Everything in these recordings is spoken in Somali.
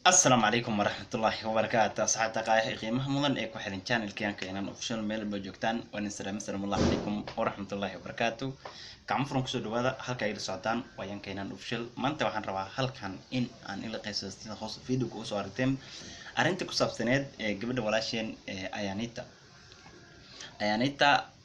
السلام عليكم ورحمة الله وبركاته أصحاب تقايا قيمة مضن إيكو حدين channel كيان كينان أوفيشال ميل بوجوكتان ونسلام السلام الله عليكم ورحمة الله وبركاته كعم فرنك سودو هذا هل كاير سعدان ويان كينان أوفيشال ما أنت وحن روا هل كان إن عن إلى قصة خاص فيديو كوسو أرتم أرنت كوساب سند قبل ولاشين أيانيتا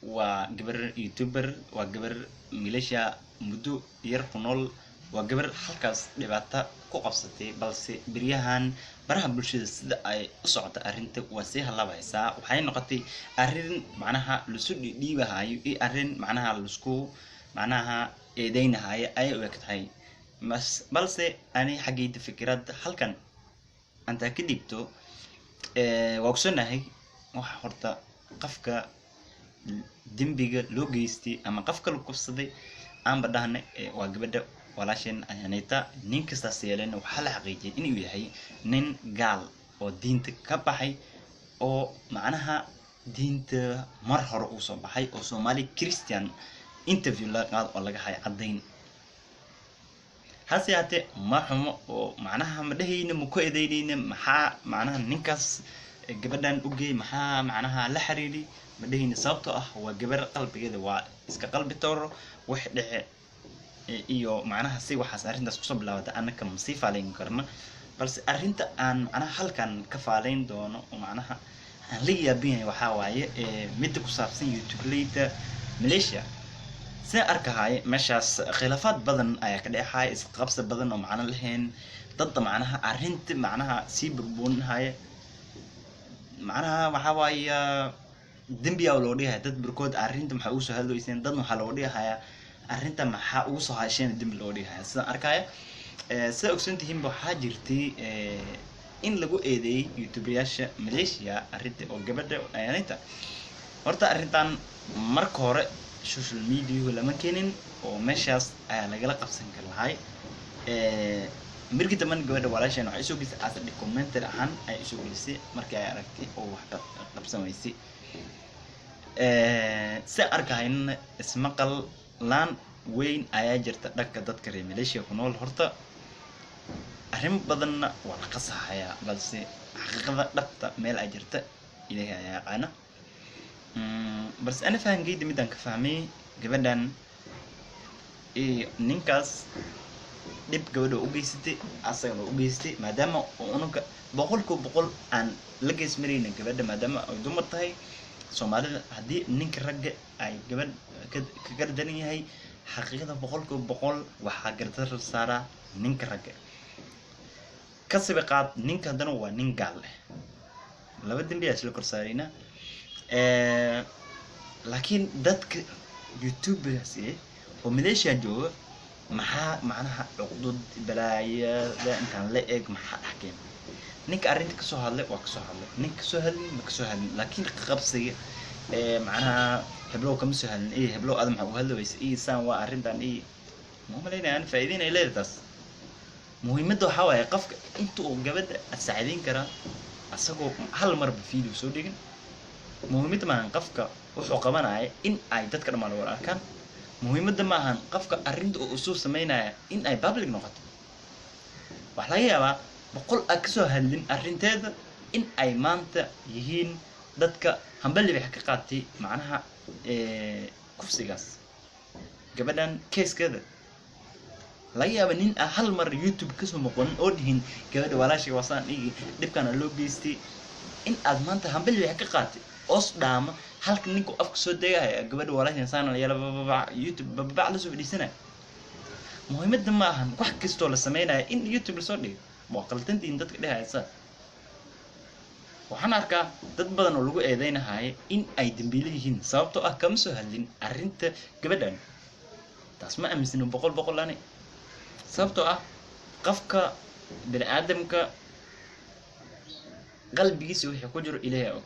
وقبر يوتيوبر وقبر ميليشيا مدو يرقنول وقبر halkaas dhibaato ku qabsatay balse bariyahan baraha bulshada sida ay u socoto arinta waa si halabaysaa waxay noqotay arin macnaha la soo dhiibahayo iyo arin macnaha la isku macnaha eedeynahay ay u egtahay balse ani xaqiiqda fikrad halkan anta ka dhigto waa ogsanahay wax horta qafka dembiga loo geystay ama qafka la kufsaday aan badahna waa gabadha walaashin ayaanayta nin kasta seelan waxa la xaqiijiyay inuu yahay nin gaal oo diinta ka baxay oo macnaha diinta mar hore uu soo baxay oo Soomaali Christian interview la qaad oo laga hay cadeyn hasiyaate ma xumo oo macnaha ma dhahayna ma ku eedeynayna maxaa macnaha ninkaas gabadhan u geey maxaa macnaha la xiriiri ma dhahayna sababtoo ah waa gabar qalbigeeda waa iska qalbi tooro wax dhace iyo macnaha si waxaas arintaas ku soo bilaawday anaka ma sii faaleyn karna balse arinta aan macnaha halkan ka faaleyn doono oo macnaha aan la yaabinayo waxa waaye mid ku saabsan YouTube leeta Malaysia si arkahay meeshaas khilaafad badan ayaa ka dhaxay isqabsi badan oo macna lahayn dad macnaha arinta macnaha si burbuunahay macnaha waxa waaye dambiya loo dhihay dad burkood arinta waxa uu soo hadlayseen dad waxa loo dhihay arinta maxaa ugu soo haasheen dambi loo dhigahay sida arkaya sida ogsantihiin waxa jirtay in lagu eedeeyay youtubeyaasha Malaysia arinta oo gabadha ayaanayta horta arintan marka hore social media lama keenin oo meeshaas ayaa laga qabsan karahay markii dambe gabadha walaashan waxay soo gisay asal commentary ahaan ay soo gisay markii ay aragtay oo wax qabsamaysay si arkayna ismaqal laan weyn ayaa jirta dhanka dadka reer Malaysia ku nool horta arrin badanna waa la qasaxaya balse xaqiiqada dhabta meel ay jirta ilaahay ayaa yaqaana balse ana fahankeeda midaan ka fahmay gabadhan ninkaas dib gabadha u geysatay asagana u geystay maadaama unuga boqol aan la geysmarayna gabadha maadaama ay dumar tahay Soomaalida hadii ninka ragga ay gabadh ka gardan yahay xaqiiqada boqol waxa gardar saara ninka ragga ka sabiqaad ninka hadana waa nin gaal leh laba dambiya isla korsaarina laakiin dadka YouTubers oo Malaysia jooga maxaa macnaha cuqdud balaayada intaan la eeg maxaa xaqeen ninka arinta ka soo hadlay waa ka soo hadlay ninka soo hadlay ma ka soo hadlay laakiin qabsiga macnaha heblow kama soo hadlin heblow aad maxaa u hadlaysay saan waa arintan ma maleynayaan faa'iideen ay leedahay muhiimadda waxa waaye qofka inta uu gabadha asaacideyn kara asagoo hal mar video soo dhigin muhiimadda maahan qofka wuxuu qabanaya in ay dadka dhamaan wada arkaan muhiimadda maahan qofka arinta uu soo sameynaya in ay public noqoto wax laga yaabaa boqol ka soo hadlin arinteeda in ay maanta yihiin dadka hambali wax ka qaatay macnaha kufsigaas gabadhan keeskeeda laga yaabo nin hal mar YouTube ka soo muuqan oo dhihin gabadha walaashay wasaan dhibkana loo geystay in aad maanta hambali wax ka qaatay os dhaama halka ninku afka soo deegahay gabadha walaashay saan la yala YouTube babac la soo fadhiisanay muhiimadda ma ahan wax kasto la sameeyay in YouTube la soo dhigo muuqaaltantiin dadka dhahaysa waxaan arkaa dad badan oo lagu eedeynahay in ay dambiile yihiin sababtoo ah kama soo hadlin arinta gabadhan taas ma aaminsan boqol ani sababtoo ah qofka bini aadamka qalbigiisa wixii ku jiro ilaahay og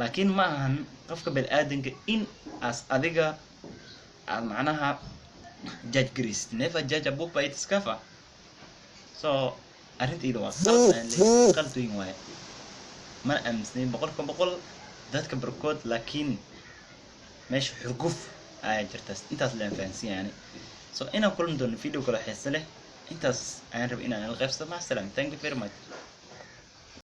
laakiin ma ahan qofka bini aadamka in as adiga aad macnaha judge Christ never judge a book by its cover so arinteedu waa qalbiin waay ma aaminsan boqol dadka barkood laakiin meesha xurguf ay jirta intaas la fahansan yahay so ina kulan doon video kala xiiso leh intaas ayaan rabay inaan la qaybsado. Mac salaam, thank you very much.